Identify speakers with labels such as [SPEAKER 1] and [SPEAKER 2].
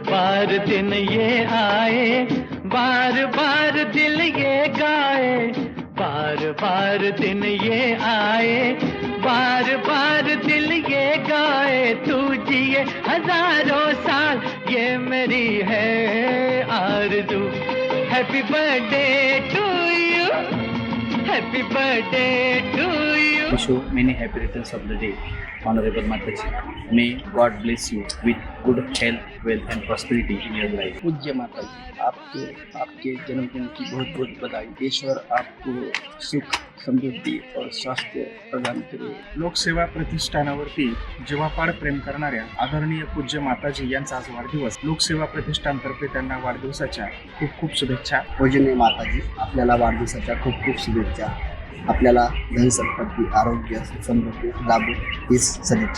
[SPEAKER 1] बार दिन ये आए, बार बार दिल ये गाए, बार बार दिन ये आए, बार बार दिल ये गाए, तू जिए हजारों साल ये मेरी है आरज़ू। Happy birthday to you, happy birthday to you.
[SPEAKER 2] Wish you many happy returns of the day, Honorable Mataji. May God bless you with good health, wealth and prosperity in your life.
[SPEAKER 3] पूज्य माता जी, आपके जन्मदिन की बहुत बहुत बधाई। ईश्वर आपको सुख, समृद्धी और स्वास्थ्य प्रदान करे।
[SPEAKER 4] लोकसेवा प्रतिष्ठानावरती जीवापाड प्रेम करणाऱ्या आदरणीय पूज्य माताजी यांचा आज वाढदिवस। लोकसेवा प्रतिष्ठानतर्फे त्यांना वाढदिवसाच्या खूप खूप शुभेच्छा।
[SPEAKER 3] पूजनीय माताजी, आपल्याला वाढदिवसाच्या खूप खूप शुभेच्छा। आपल्याला धन संपत्ती, आरोग्य, समृद्धी लाभो हीच सदिच्छा।